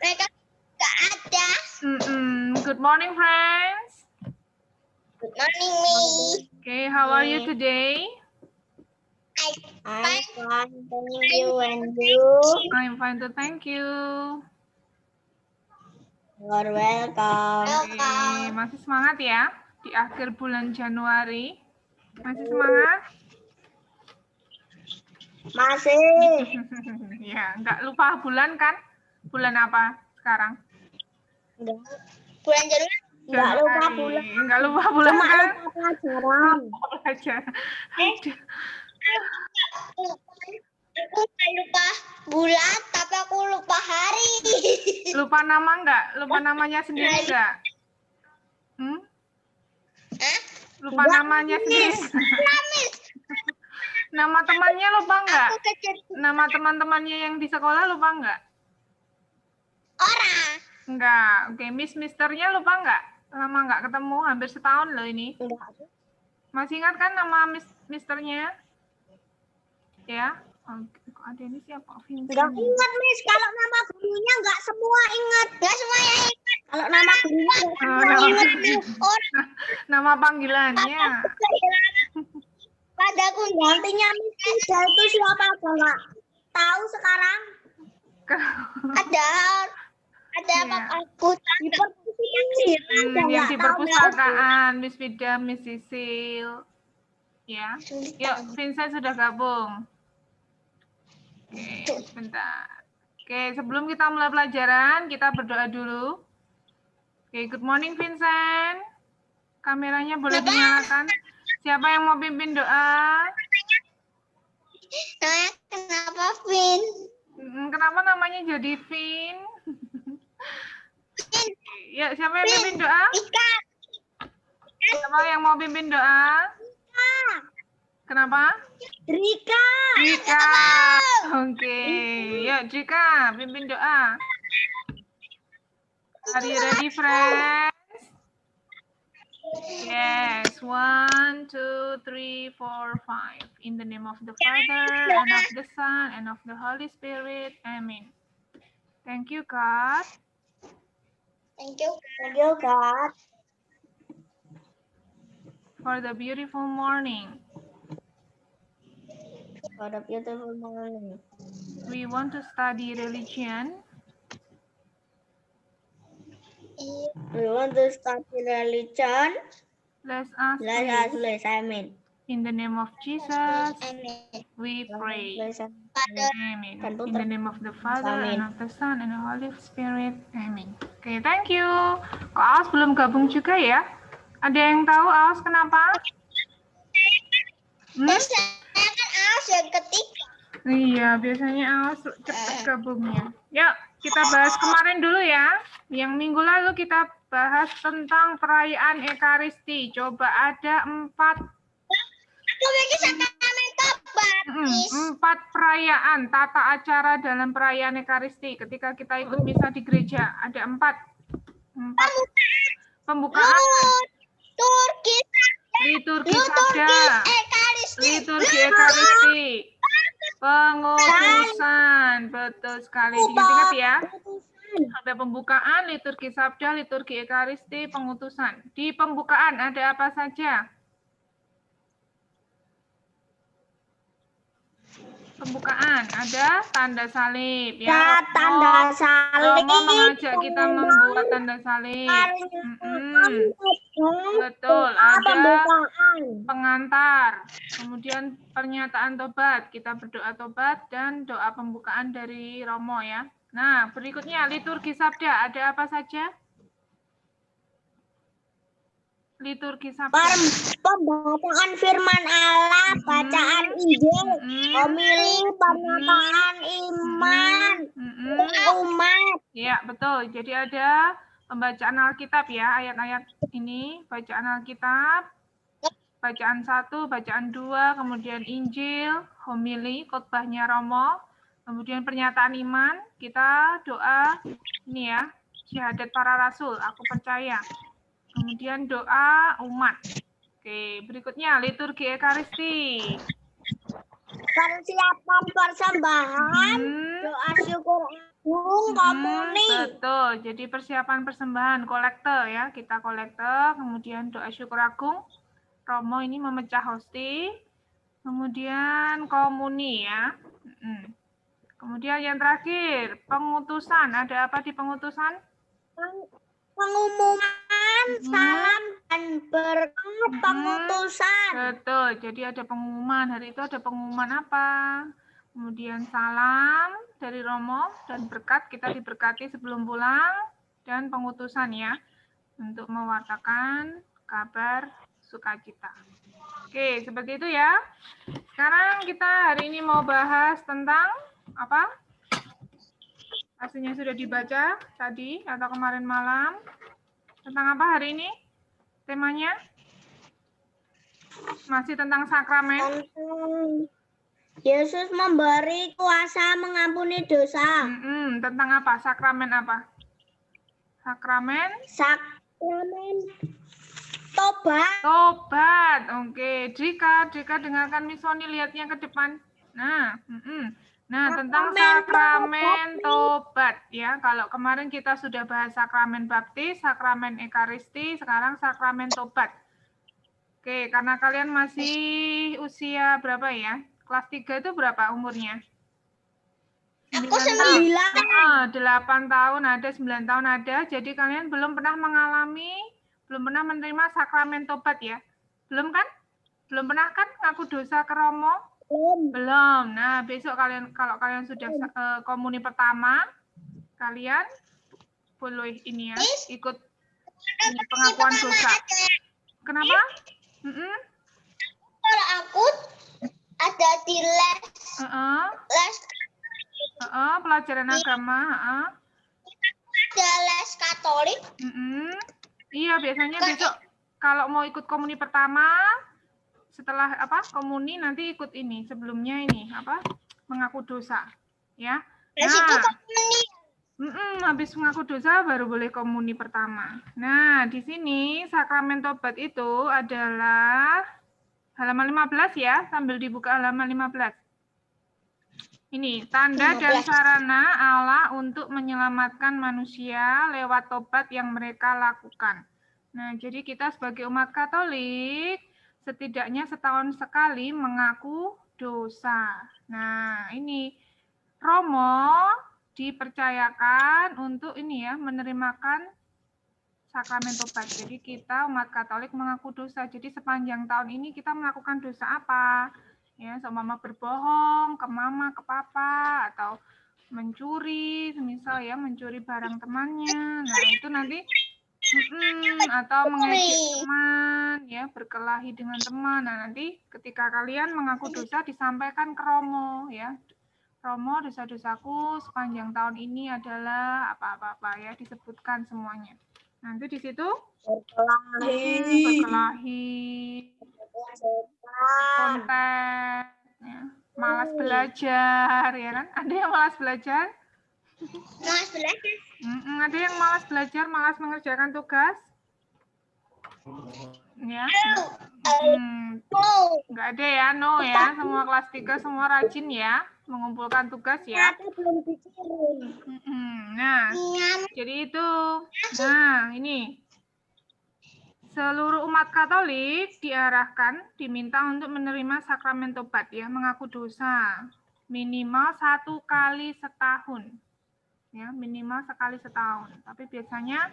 Mereka nggak ada. Good morning, friends. Good morning, me. Okay, how are you today? I'm fine, thank you, and you? I'm fine too, thank you. You're welcome. Okay, masih semangat ya di akhir bulan Januari? Masih semangat? Masih. Ya, nggak lupa bulan kan? Bulan apa sekarang? Enggak. Bulan Januari. Enggak lupa bulan. Nggak lupa bulan Cuma kan? lupa pelajaran. Pelajaran. Aku nggak lupa bulan, tapi aku lupa hari. Lupa nama nggak? Lupa namanya sendiri nggak? Lupa Enggak, namanya sendiri? Miss. Nama temannya lupa nggak? Aku kecil Nama teman-temannya yang di sekolah lupa nggak? orang. Enggak. Oke, misternya lupa nggak? Lama nggak ketemu, hampir setahun loh ini. Enggak. Masih ingat kan nama misternya? Ya? Oke, kok ada ini siapa? Enggak ingat, Miss. Kalau nama gurunya enggak semua ingat. Enggak semuanya ingat. Kalau nama gurunya enggak semua ingat, Miss. Orang Nama panggilannya. pada aku gantinya Miss Ida itu siapa aja nggak tahu sekarang. Ada apa aku di perpustakaan yang di perpustakaan, Miss Vida, Miss Sisil. Ya. Yuk, Vincent sudah gabung. Oke, sebentar. Oke, sebelum kita mulai pelajaran, kita berdoa dulu. Oke, good morning Vincent. Kameranya boleh dinyalakan. Siapa yang mau pimpin doa? Kenapa Vin? Kenapa namanya jadi Vin? Ya, siapa yang pimpin doa? Ika. Siapa yang mau pimpin doa? Kenapa? Rika. Rika. Oke. Yuk, Rika, pimpin doa. Are you ready, friends? Yes. 1, 2, 3, 4, 5. In the name of the Father, and of the Son, and of the Holy Spirit. Amen. Thank you, God. Thank you. Thank you, God. For the beautiful morning. For the beautiful morning. We want to study religion. We want to study religion. Let us please. Amen. In the name of Jesus, we pray. Amen. In the name of the Father, and of the Son, and the Holy Spirit. Amen. Oke, thank you. Kok Aos belum gabung juga ya? Ada yang tahu Aos kenapa? Saya kan Aos yang ketiga. Iya, biasanya Aos cepat gabungnya. Yuk, kita bahas kemarin dulu ya. Yang minggu lalu kita bahas tentang perayaan Ekaristi. Coba ada 4 perayaan tata acara dalam perayaan Ekaristi. Ketika kita ikut misa di gereja, ada 4 pembukaan. Liturgi Sabda, liturgi Ekaristi, pengutusan. Betul sekali, diingat-ingat ya. Ada pembukaan, liturgi Sabda, liturgi Ekaristi, pengutusan. Di pembukaan ada apa saja? Pembukaan ada tanda salib ya. Tanda salib. Romo mengajak kita membuat tanda salib. Betul, ada pengantar. Kemudian pernyataan tobat. Kita berdoa tobat dan doa pembukaan dari Romo ya. Nah, berikutnya liturgi Sabda. Ada apa saja? Liturgi Sabda. Pembacaan firman Allah, bacaan Injil, homili, pernyataan iman, umat. Ya, betul. Jadi ada pembacaan Alkitab ya, ayat-ayat ini, bacaan Alkitab, bacaan 1, bacaan 2, kemudian Injil, homili, khotbahnya Romo, kemudian pernyataan iman, kita doa ini ya, syahadat para rasul, aku percaya. Kemudian doa umat. Oke, berikutnya liturgi Ekaristi. Persiapan persembahan, Hmm. doa syukur agung, komuni. Betul. Jadi persiapan persembahan kolekte ya. Kita kolekte, kemudian doa syukur agung. Romo ini memecah hosti. Kemudian komuni ya. Kemudian yang terakhir, pengutusan. Ada apa di pengutusan? Pengumuman, salam, dan berkat pengutusan. Betul. Jadi ada pengumuman. Hari itu ada pengumuman apa? Kemudian salam dari Romo dan berkat, kita diberkati sebelum pulang, dan pengutusan ya, untuk mewartakan kabar sukacita. Oke, seperti itu ya. Sekarang kita hari ini mau bahas tentang apa? Hasilnya sudah dibaca tadi atau kemarin malam. Tentang apa hari ini? Temanya? Masih tentang sakramen. Yesus memberi kuasa mengampuni dosa. Tentang apa? Sakramen apa? Sakramen? Sakramen tobat. Tobat. Oke, Drika dengarkan Miss Sony, lihatnya ke depan. Nah, tentang sakramen tobat ya. Kalau kemarin kita sudah bahas sakramen baptis, sakramen ekaristi, sekarang sakramen tobat. Oke, karena kalian masih usia berapa ya? Kelas 3 itu berapa umurnya? Aku 9. 8 tahun ada, 9 tahun ada. Jadi kalian belum pernah menerima sakramen tobat ya? Belum kan? Belum pernah kan ngaku dosa ke Romo? Belum. Nah, besok kalau kalian sudah komuni pertama, kalian boleh ini ya, ikut ini pengakuan dosa. Kenapa? Kalau aku ada di les pelajaran agama. Ada les Katolik. Iya, biasanya besok kalau mau ikut komuni pertama, setelah komuni nanti ikut ini, sebelumnya ini mengaku dosa, ya. Habis mengaku dosa baru boleh komuni pertama. Nah, di sini sakramen tobat itu adalah halaman 15 ya, sambil dibuka halaman 15. Ini, tanda dan sarana Allah untuk menyelamatkan manusia lewat tobat yang mereka lakukan. Nah, jadi kita sebagai umat Katolik setidaknya setahun sekali mengaku dosa. Nah, ini Romo dipercayakan untuk ini ya, menerimakan sakramen tobat. Jadi kita umat Katolik mengaku dosa. Jadi sepanjang tahun ini kita melakukan dosa apa? Ya, seumpama berbohong ke mama, ke papa, atau mencuri, misal ya, mencuri barang temannya. Nah, itu nanti atau mengejek teman, ya, berkelahi dengan teman. Nah, nanti ketika kalian mengaku dosa disampaikan ke Romo, ya. Romo, dosa-dosaku sepanjang tahun ini adalah apa-apa ya, disebutkan semuanya. Nanti di situ berkelahi, konten, ya, malas belajar, ya kan? Ada yang malas belajar? Malas belajar. Ada yang malas belajar, malas mengerjakan tugas? Ya. Nggak ada ya, no ya. Semua kelas 3 semua rajin ya, mengumpulkan tugas ya. Nah, jadi itu. Nah, ini. Seluruh umat Katolik diminta untuk menerima sakramen tobat ya, mengaku dosa. Minimal 1 kali setahun. Ya, minimal sekali setahun. Tapi biasanya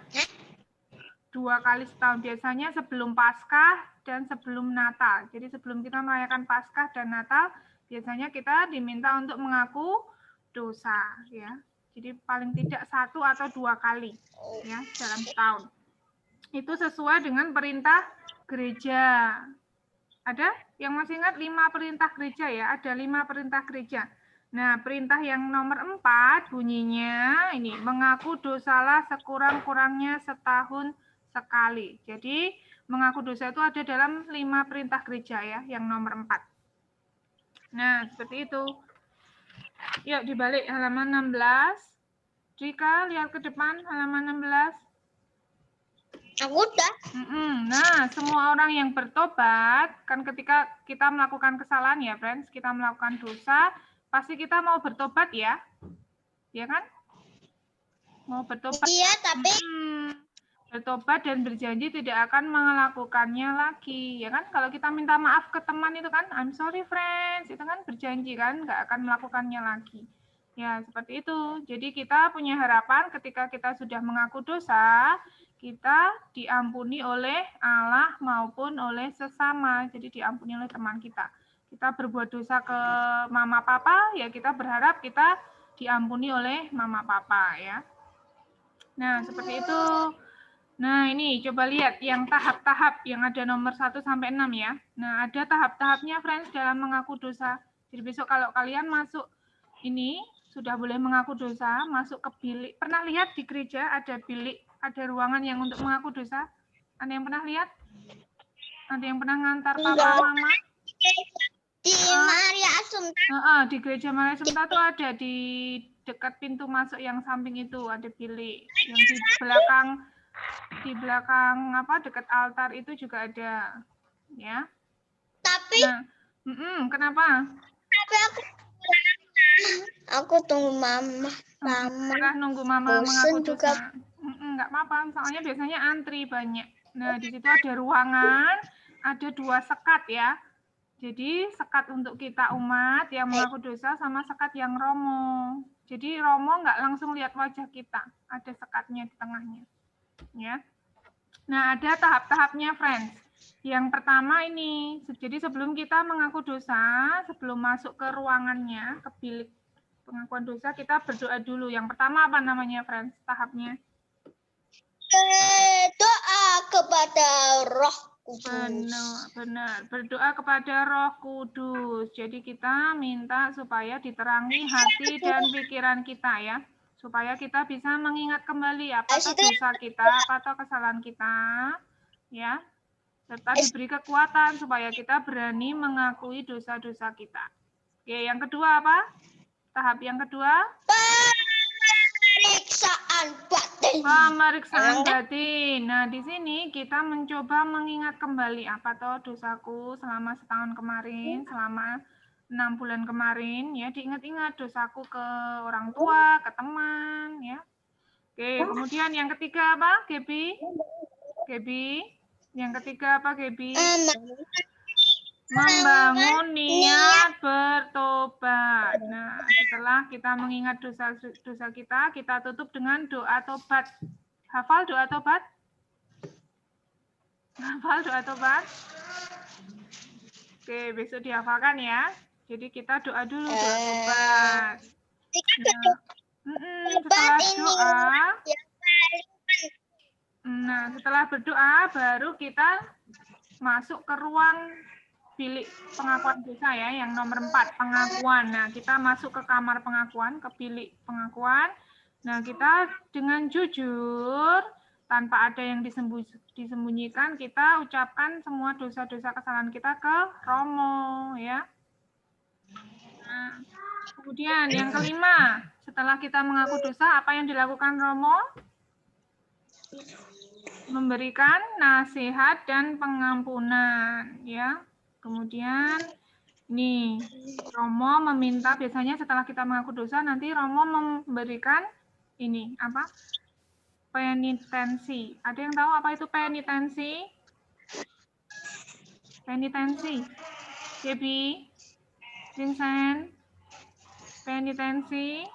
2 kali setahun, biasanya sebelum Paskah dan sebelum Natal. Jadi sebelum kita merayakan Paskah dan Natal, biasanya kita diminta untuk mengaku dosa, ya. Jadi paling tidak 1 atau 2 kali, ya, dalam setahun. Itu sesuai dengan perintah gereja. Ada yang masih ingat 5 perintah gereja ya? Ada 5 perintah gereja. Nah, perintah yang nomor 4 bunyinya ini, mengaku dosalah sekurang-kurangnya setahun sekali. Jadi, mengaku dosa itu ada dalam 5 perintah gereja ya, yang nomor 4. Nah, seperti itu. Yuk, dibalik halaman 16. Jika lihat ke depan halaman 16. Aku udah. Nah, semua orang yang bertobat, kan ketika kita melakukan kesalahan ya, friends, kita melakukan dosa, pasti kita mau bertobat ya. Ya kan? Mau bertobat. Iya, tapi Bertobat dan berjanji tidak akan melakukannya lagi. Ya kan? Kalau kita minta maaf ke teman itu kan, I'm sorry friends, itu kan berjanji kan, nggak akan melakukannya lagi. Ya, seperti itu. Jadi kita punya harapan ketika kita sudah mengaku dosa, kita diampuni oleh Allah maupun oleh sesama. Jadi diampuni oleh teman kita. Kita berbuat dosa ke mama papa, ya kita berharap kita diampuni oleh mama papa ya. Nah, seperti itu. Nah, ini coba lihat yang tahap-tahap yang ada nomor 1 sampai 6 ya. Nah, ada tahap-tahapnya friends dalam mengaku dosa. Jadi besok kalau kalian masuk ini sudah boleh mengaku dosa, masuk ke bilik. Pernah lihat di gereja ada bilik, ada ruangan yang untuk mengaku dosa? Ada yang pernah lihat? Ada yang pernah ngantar papa mama? Di Maria Assumpta. Di gereja Maria Assumpta tuh ada di dekat pintu masuk yang samping itu ada bilik. Yang di belakang apa dekat altar itu juga ada, ya. Tapi. Nah, kenapa? Tapi aku tunggu mama. Nunggu mama mengaku dosa. Nggak apa-apa, soalnya biasanya antri banyak. Nah, di situ ada ruangan, ada 2 sekat ya. Jadi sekat untuk kita umat yang mengaku dosa sama sekat yang romo. Jadi romo nggak langsung lihat wajah kita, ada sekatnya di tengahnya. Ya. Nah, ada tahap-tahapnya, friends. Yang pertama ini, jadi sebelum kita mengaku dosa, sebelum masuk ke ruangannya, ke bilik pengakuan dosa, kita berdoa dulu. Yang pertama apa namanya, friends? Tahapnya? Doa kepada Roh Kudus. Benar. Berdoa kepada Roh Kudus. Jadi kita minta supaya diterangi hati dan pikiran kita ya. Supaya kita bisa mengingat kembali apa dosa kita, apa kesalahan kita. Ya. Serta diberi kekuatan supaya kita berani mengakui dosa-dosa kita. Oke, yang kedua apa? Tahap yang kedua? Pemeriksaan batin. Pemeriksaan batin. Nah, di sini kita mencoba mengingat kembali apa toh dosaku selama setahun kemarin, selama 6 bulan kemarin, ya diingat-ingat dosaku ke orang tua, ke teman, ya. Oke, kemudian yang ketiga apa, Gebi? Yang ketiga apa, Gebi? Membangun niat bertobat. Nah, setelah kita mengingat dosa kita, kita tutup dengan doa tobat. Hafal doa tobat? Hafal doa tobat? Oke, besok dihafalkan ya. Jadi kita doa dulu doa tobat. Setelah berdoa baru kita masuk ke ruang bilik pengakuan dosa ya, yang nomor 4, pengakuan. Nah, kita masuk ke kamar pengakuan, ke bilik pengakuan. Nah, kita dengan jujur, tanpa ada yang disembunyikan, kita ucapkan semua dosa-dosa kesalahan kita ke Romo, ya. Nah, kemudian yang kelima, setelah kita mengaku dosa, apa yang dilakukan Romo? Memberikan nasihat dan pengampunan, ya. Kemudian nih, Romo meminta, biasanya setelah kita mengaku dosa, nanti Romo memberikan ini, apa? Penitensi. Ada yang tahu apa itu penitensi? Penitensi. Debbie, Vincent, penitensi,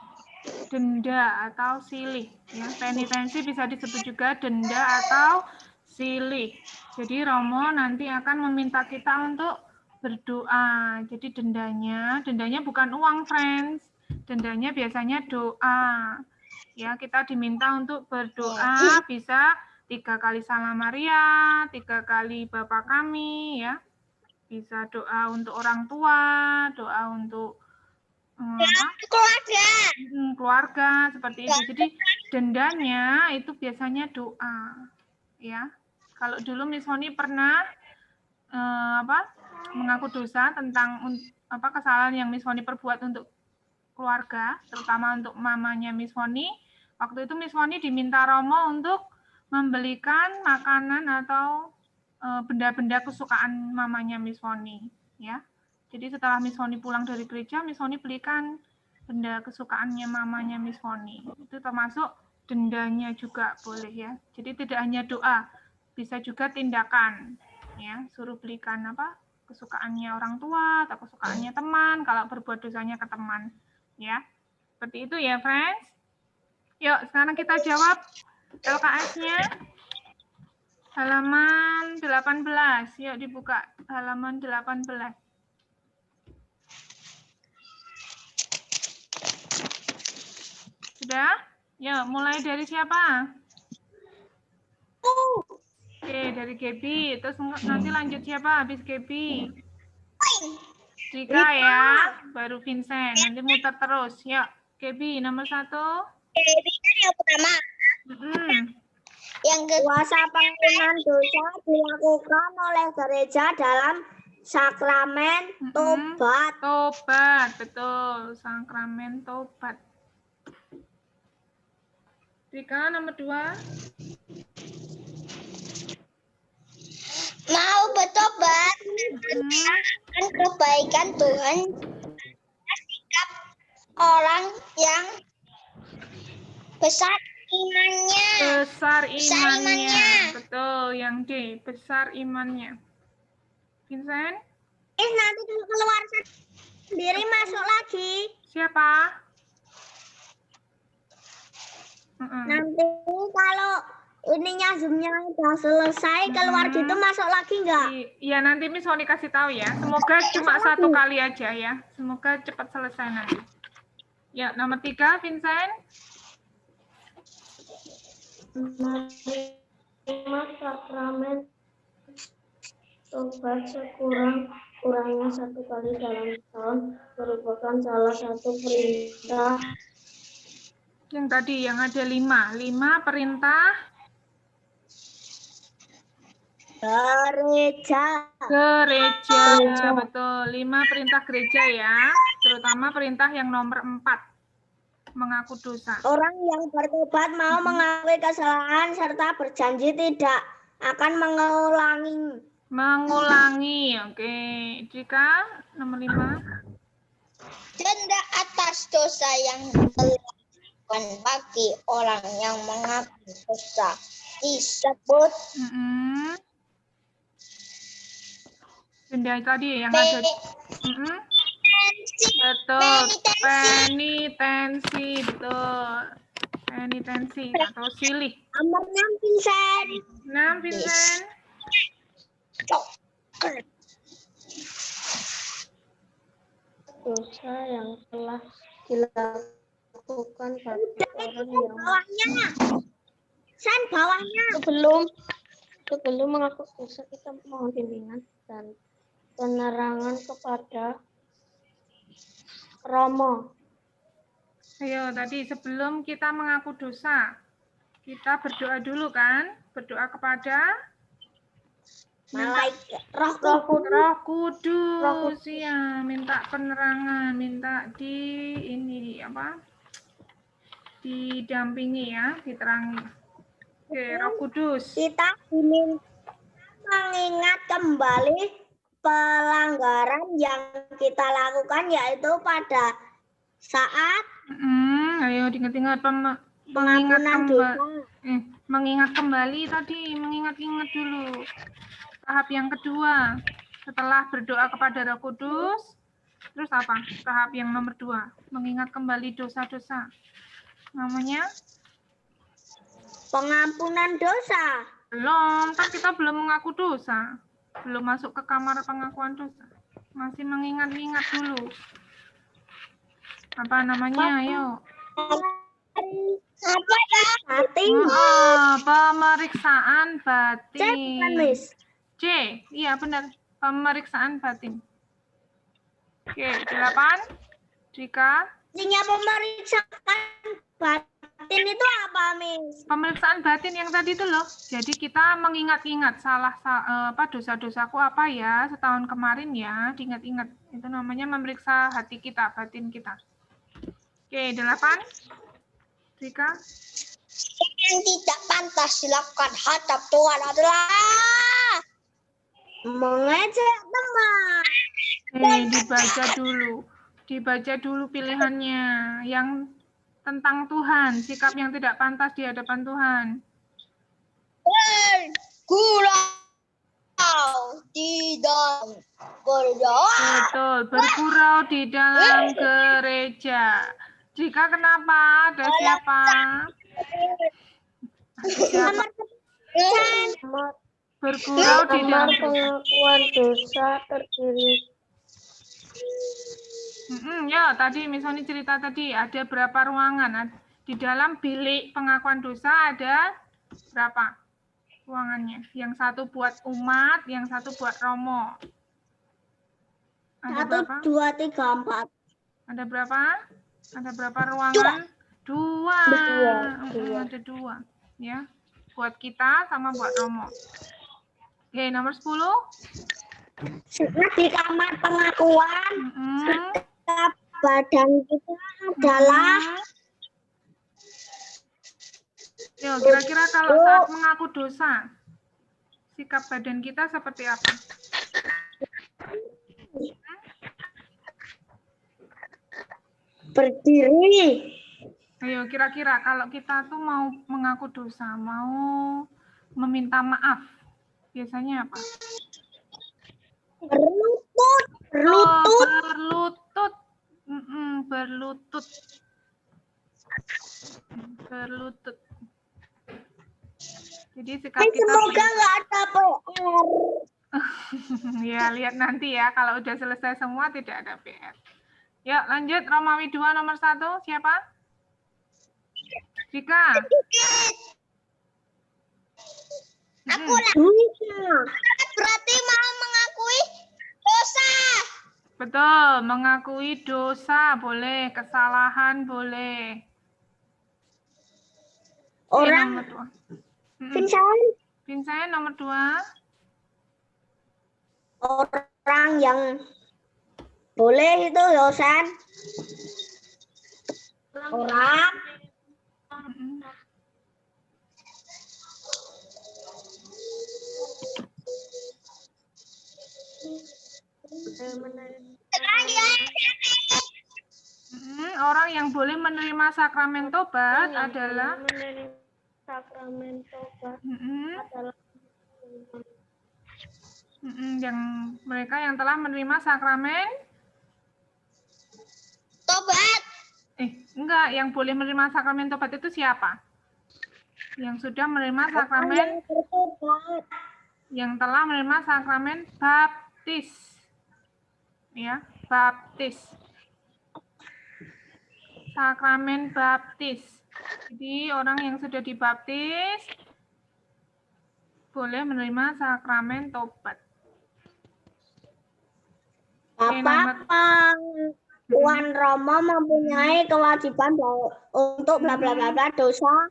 denda atau silih. Ya, penitensi bisa disebut juga denda atau silih. Jadi Romo nanti akan meminta kita untuk berdoa. Jadi dendanya bukan uang, friends. Dendanya biasanya doa. Ya, kita diminta untuk berdoa, bisa 3 kali Salam Maria, 3 kali Bapa Kami, ya. Bisa doa untuk orang tua, doa untuk keluarga seperti itu. Jadi dendanya itu biasanya doa, ya. Kalau dulu Miss Honi pernah mengaku dosa tentang kesalahan yang Miss Honi perbuat untuk keluarga, terutama untuk mamanya Miss Honi. Waktu itu Miss Honi diminta Romo untuk membelikan makanan atau benda-benda kesukaan mamanya Miss Foni, ya. Jadi setelah Miss Foni pulang dari gereja, Miss Foni belikan benda kesukaannya mamanya Miss Foni. Itu termasuk dendanya juga boleh ya. Jadi tidak hanya doa, bisa juga tindakan, ya. Suruh belikan apa kesukaannya orang tua atau kesukaannya teman. Kalau berbuat dosanya ke teman, ya. Seperti itu ya, friends. Yuk, sekarang kita jawab LKS-nya. Halaman 18. Yuk dibuka halaman 18. Sudah? Yuk, mulai dari siapa? Oke, dari Gaby. Terus nanti lanjut siapa habis Gaby? Rika ya, baru Vincent. Nanti muter terus. Yuk, Gaby nomor 1. Rika yang pertama. Yang kuasa pengampunan dosa dilakukan oleh gereja dalam sakramen tobat. Tobat, betul. Sakramen tobat. Rika nomor 2. Mau bertobat dan kebaikan Tuhan, sikap orang yang besar imannya. Besar imannya. Betul, yang D, besar imannya. Vincent? Nanti keluar sendiri masuk lagi. Siapa? Nanti kalau ininya Zoom-nya udah selesai, keluar gitu masuk lagi nggak? Iya, nanti Miss Foni kasih tahu ya. Semoga cuma satu kali aja ya. Semoga cepat selesai nanti. Ya, nomor 3, Vincent. Menerima sakramen tobat sekurang-kurangnya 1 kali dalam tahun merupakan salah satu perintah. Yang tadi, yang ada 5. 5 perintah gereja. Betul, 5 perintah gereja ya. Terutama perintah yang nomor 4. Mengaku dosa. Orang yang bertobat mau mengakui kesalahan serta berjanji tidak akan mengulangi. Oke. Jika nomor 5. Denda atas dosa yang dilakukan bagi orang yang mengaku dosa disebut denda tadi yang ada. Betul, penitensi, betul. Penitensi atau silih. Nomor 6, Vincent. 6, Vincent. Dosa yang telah dilakukan bagi orang yang bawahnya. Sebelum mengaku dosa, kita mohon bimbingan dan penerangan kepada Romo. Ayo, tadi sebelum kita mengaku dosa, kita berdoa dulu kan? Berdoa kepada Malaikat, Roh Kudus, ya, minta penerangan, minta didampingi ya, diterangi. Oke, Roh Kudus. Kita diminta mengingat kembali pelanggaran yang kita lakukan, yaitu pada saat ayo diingat-ingat mengingat kembali tadi, mengingat-ingat dulu. Tahap yang kedua, setelah berdoa kepada Roh Kudus, terus apa? Tahap yang nomor 2, mengingat kembali dosa-dosa. Namanya? pengampunan dosa. Belum, kan kita belum mengaku dosa. Belum masuk ke kamar pengakuan dosa. Masih mengingat-ingat dulu. Apa namanya? Ayo. Apa ya? Batin. Pemeriksaan batin. C, iya benar. Pemeriksaan batin. Oke, 8. Jika Artinya pemeriksaan batin itu apa, Miss? Pemeriksaan batin yang tadi itu loh. Jadi kita mengingat-ingat dosa-dosaku apa ya setahun kemarin ya, diingat-ingat. Itu namanya memeriksa hati kita, batin kita. Oke, 8. Rika? Yang tidak pantas dilakukan hadap Tuhan adalah mengejek teman. Dibaca dulu pilihannya. Yang tentang Tuhan, sikap yang tidak pantas di hadapan Tuhan. Bergurau di dalam gereja. Betul, bergurau di dalam gereja. Jika kenapa? Ada siapa? Siapa? Bergurau di dalam pengakuan dosa terdiri. Ya, tadi misalnya cerita tadi ada berapa ruangan? Di dalam bilik pengakuan dosa ada berapa ruangannya? Yang satu buat umat, yang satu buat romo. Ada berapa? 1, 2, 3, 4. Ada berapa? Ada berapa ruangan? Dua. Ada 2. Ya, buat kita sama buat romo. Oke, nomor 10. Di kamar pengakuan, setiap badan kita adalah. Yo, kira-kira kalau saat mengaku dosa, sikap badan kita seperti apa? Berdiri. Ayo, kira-kira kalau kita tuh mau mengaku dosa, mau meminta maaf, biasanya apa? Berlutut. Berlutut. Jadi sikap kita semoga nggak ada PR. Ya, lihat nanti ya. Kalau udah selesai semua tidak ada PR. Yuk, lanjut. Romawi 2 nomor 1. Siapa? Jika. Aku lah. Berarti mau mengakui dosa. Betul, mengakui dosa boleh, kesalahan boleh. Orang. Vincent nomor 2. Orang yang boleh itu dosen. Orang. Orang yang boleh menerima sakramen tobat adalah Sakramen tobat adalah yang mereka yang telah menerima sakramen tobat. Enggak, yang boleh menerima sakramen tobat itu siapa? Yang sudah menerima sakramen, yang telah menerima sakramen baptis. Ya, baptis. Sakramen baptis. Jadi orang yang sudah dibaptis boleh menerima sakramen tobat. Tuan Romo mempunyai kewajiban untuk bla bla bla bla dosa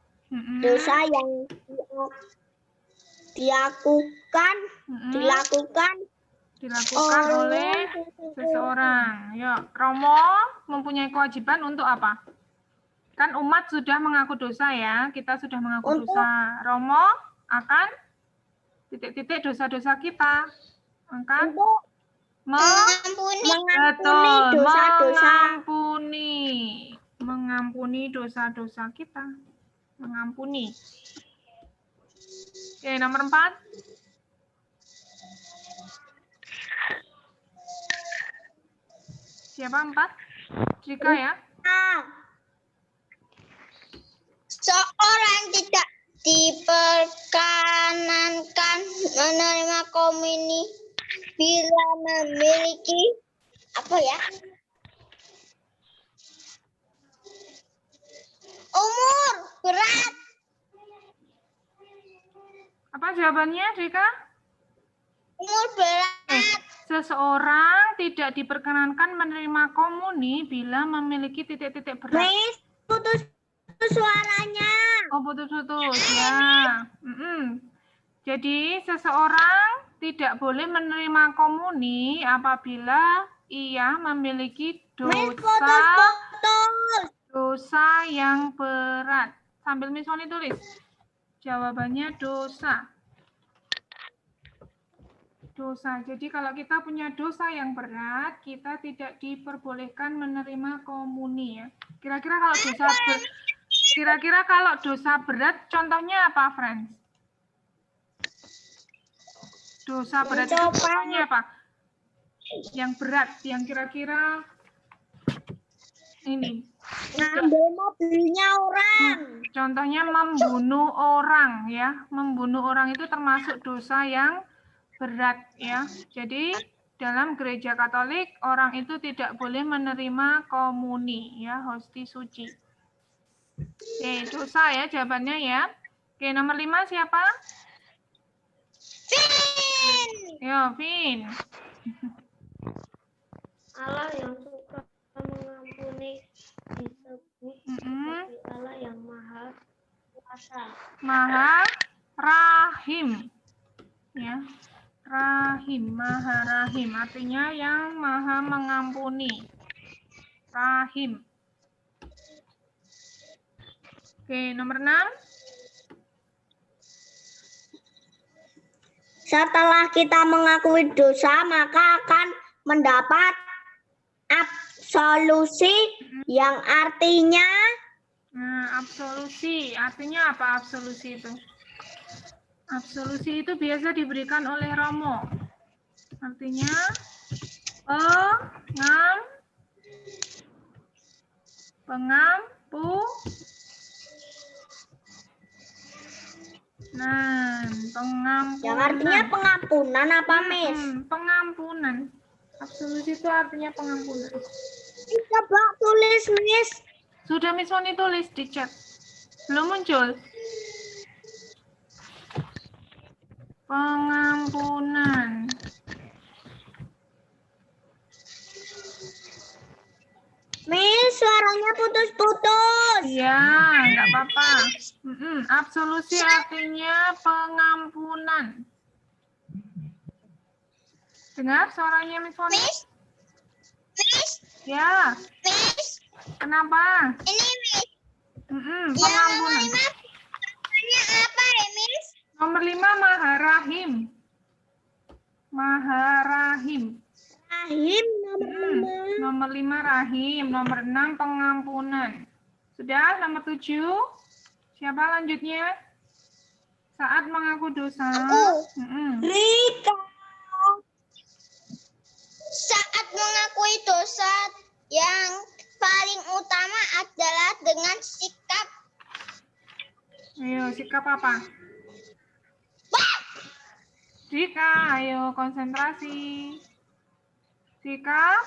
yang dilakukan oleh seseorang. Yuk, Romo mempunyai kewajiban untuk apa? Kan umat sudah mengaku dosa ya, kita sudah mengaku dosa. Romo akan titik-titik dosa-dosa kita. Akan mengampuni dosa-dosa kita. Mengampuni. Oke, nomor 4. Siapa 4? Jika ya. Seorang tidak diperkenankan menerima komuni bila memiliki umur berat. Apa jawabannya, Jika? Umur berat. Seseorang tidak diperkenankan menerima komuni bila memiliki titik-titik berat. Miss, putus suaranya. Oh, putus-putus ya. Jadi seseorang tidak boleh menerima komuni apabila ia memiliki dosa yang berat. Sambil Miss Wani tulis. Jawabannya dosa. Dosa. Jadi kalau kita punya dosa yang berat, kita tidak diperbolehkan menerima komuni ya. Kira-kira kalau dosa berat, contohnya apa, friends? Dosa berat itu contohnya apa? Yang berat, yang kira-kira ini. Ngambil mobilnya orang. Contohnya membunuh orang ya. Membunuh orang itu termasuk dosa yang berat ya. Jadi dalam gereja Katolik orang itu tidak boleh menerima komuni ya, hosti suci. Oke, dosa ya jawabannya ya. Oke, nomor 5 siapa? Vin. Yo, Vin. Allah yang suka mengampuni disebut sebagai Allah yang maha kuasa. Maha Rahim. Ya. Rahim, Maha Rahim, artinya yang Maha mengampuni. Rahim. Oke, nomor 6. Setelah kita mengakui dosa, maka akan mendapat absolusi yang artinya Absolusi. Artinya apa absolusi itu? Absolusi itu biasa diberikan oleh Romo. Artinya pengampunan. Yang artinya pengampunan apa, Miss? Pengampunan. Absolusi itu artinya pengampunan. Coba tulis, Miss. Sudah Miss Wani tulis di chat. Belum muncul. Pengampunan. Miss, suaranya putus-putus. Iya, enggak apa-apa. Absolusi artinya pengampunan. Dengar suaranya Miss Wani? Miss, Ya. Miss. Kenapa? Ini, Miss. Pengampunan. Namanya apa ya, Miss? Nomor 5 Maha Rahim. Maha Rahim. Rahim Nomor 5 Rahim. Nomor 6 pengampunan. Sudah nomor 7. Siapa lanjutnya? Saat mengaku dosa. Rika. Saat mengakui dosa yang paling utama adalah dengan sikap. Ayo, sikap apa? Rika, ayo konsentrasi. Sikap.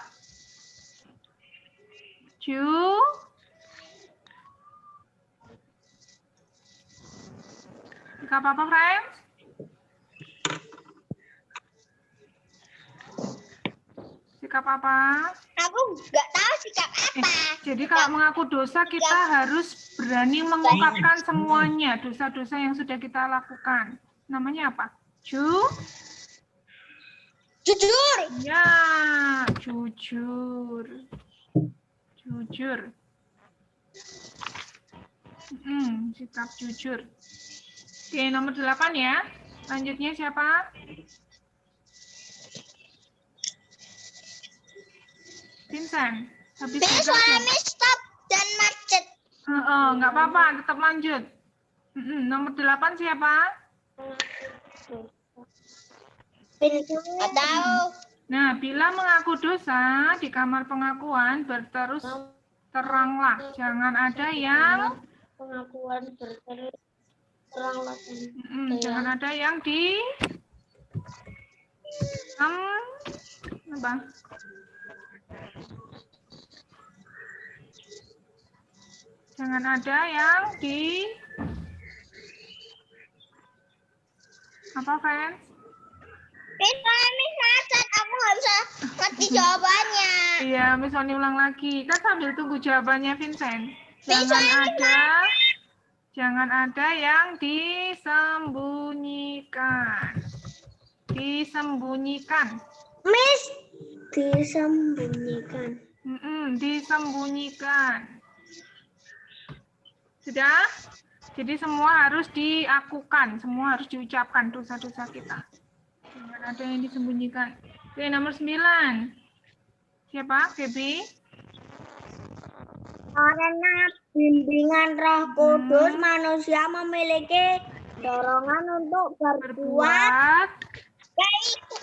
Sikap apa, friends? Sikap apa? Aku nggak tahu sikap apa. Jadi kalau mengaku dosa kita harus berani mengungkapkan semuanya dosa-dosa yang sudah kita lakukan. Namanya apa? Jujur. Ya, jujur. Jujur. Sikap jujur. Oke, nomor 8 ya. Lanjutnya siapa? Vincent. Habis Miss, stop dan macet. Nggak apa-apa, tetap lanjut. Nomor 8 siapa? Nggak tahu. Nah, bila mengaku dosa di kamar pengakuan berterus teranglah. Jangan ada yang Pengakuan berterus teranglah. jangan ada yang apa? Jangan ada yang apa, friends? Miss macet, aku nggak bisa ngerti jawabannya. Iya, Miss Wani ulang lagi. Kan sambil tunggu jawabannya, Vincent. Jangan ada yang disembunyikan. Disembunyikan. Miss, disembunyikan. Disembunyikan. Sudah? Jadi semua harus diakukan, semua harus diucapkan dosa-dosa kita. Jangan ada yang disembunyikan. Oke, nomor 9. Siapa? Feby? Karena bimbingan Roh Kudus, manusia memiliki dorongan untuk berbuat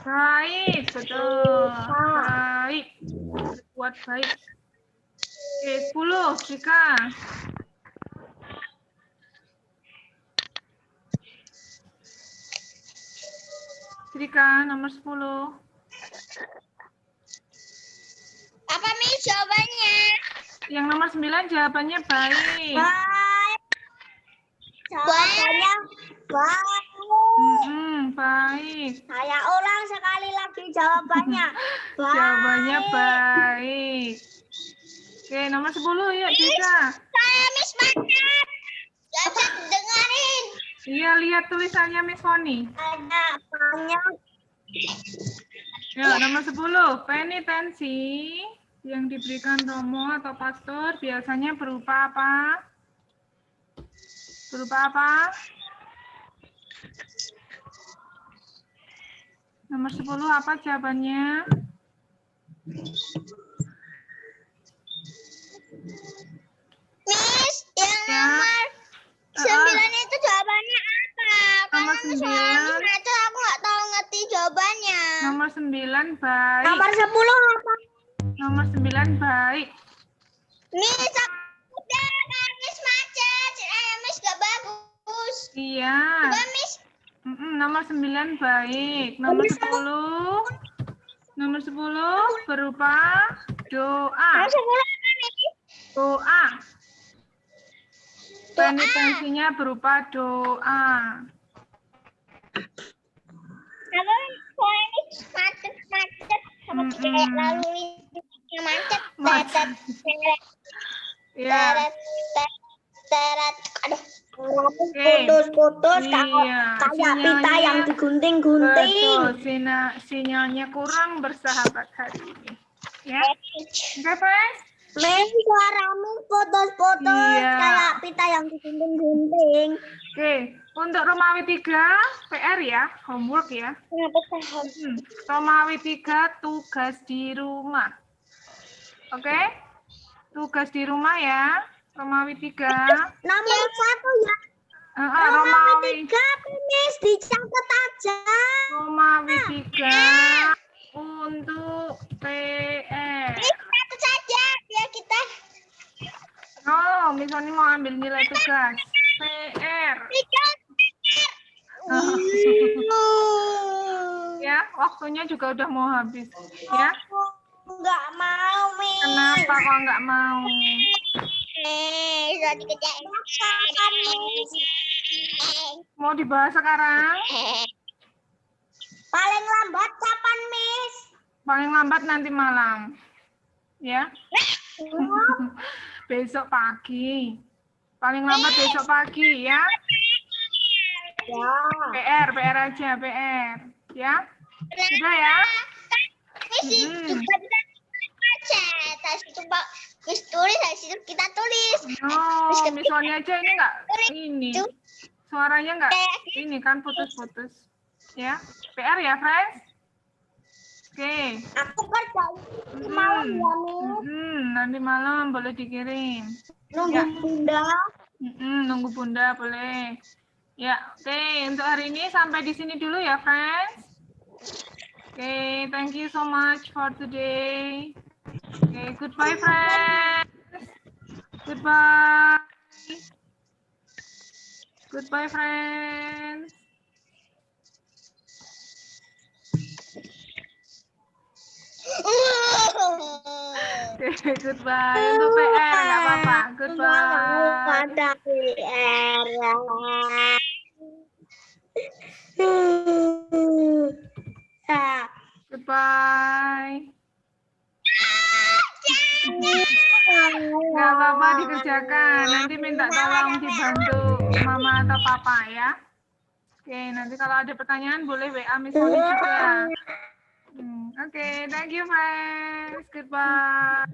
baik, betul. Baik. Berbuat baik. Oke, 10. Jika. Jika nomor 10. Apa Miss jawabannya? Yang nomor 9 jawabannya baik. Baik. Jawabannya baik. Baik. Saya ulang sekali lagi jawabannya. Baik. Jawabannya baik. Oke, nomor 10 yuk, Jika. Saya Miss Manap. Gak bisa dengerin. Iya, lihat tulisannya Miss Foni. Ada banyak. Yuk, nomor 10. Penitensi yang diberikan romo atau pastor biasanya berupa apa? Berupa apa? Nomor 10 apa jawabannya? Miss, yang Ya. nomor 9 itu jawabannya apa? Nomor Karena 9. soalnya itu aku nggak tahu ngerti jawabannya. Nomor 9 baik. Nomor 10 apa? Nomor 9 baik. Miss, udah kan Miss macet. Miss gak bagus. Iya. Coba Miss. Nomor 9 baik. Nomor 10. Nomor 10 berupa doa. Nomor 10 apa Miss? Doa. Penitensinya berupa doa. Apa soalnya Miss macet sama kayak lalu lintasnya macet. Macet. Iya. Aduh. Oke. Putus-putus Iya. kayak pita Sinyalnya- yang digunting-gunting. Betul. Sinyalnya kurang bersahabat hari ini. Ya. Oke, Friends? Miss, suaramu putus-putus Iya. kayak pita yang digunting-gunting. Oke. Untuk Romawi 3, PR ya. Homework ya. Kenapa paham? Romawi 3, tugas di rumah. Oke? Tugas di rumah ya. Romawi 3. Nomor 1 ya. Romawi 3, Miss, dicatat aja. Romawi 3 untuk PR. Miss, satu saja biar kita. Oh, misalnya mau ambil nilai tugas. PR. Ya, waktunya juga udah mau habis. Ya, Enggak mau, Miss. kenapa kok nggak mau? Sudah dikerjain. Mau dibahas sekarang? Paling lambat kapan, Miss? Paling lambat nanti malam. Ya, besok pagi. Paling lambat besok pagi ya. Ya. PR aja, PR. Ya, sudah ya. Miss juga bisa baca. Dari situ Miss tulis, dari situ kita tulis. Oh, misalnya aja ini nggak ini. Suaranya nggak ini kan putus-putus. Ya, PR ya, friends. Oke. Aku kerjain malam ya, Miss. Nanti malam boleh dikirim. Nunggu Ya. Bunda. Nunggu Bunda boleh. Ya, oke. Untuk hari ini sampai di sini dulu ya, friends. Oke, thank you so much for today. Oke, goodbye, friends. Goodbye. Goodbye, friends. Oke, goodbye. Untuk PR nggak apa-apa. Goodbye. Pada PR. Goodbye. Nggak apa-apa dikerjakan. Nanti minta tolong dibantu mama atau papa ya. Oke, nanti kalau ada pertanyaan boleh WA misalnya juga. Oke, thank you friends. Goodbye.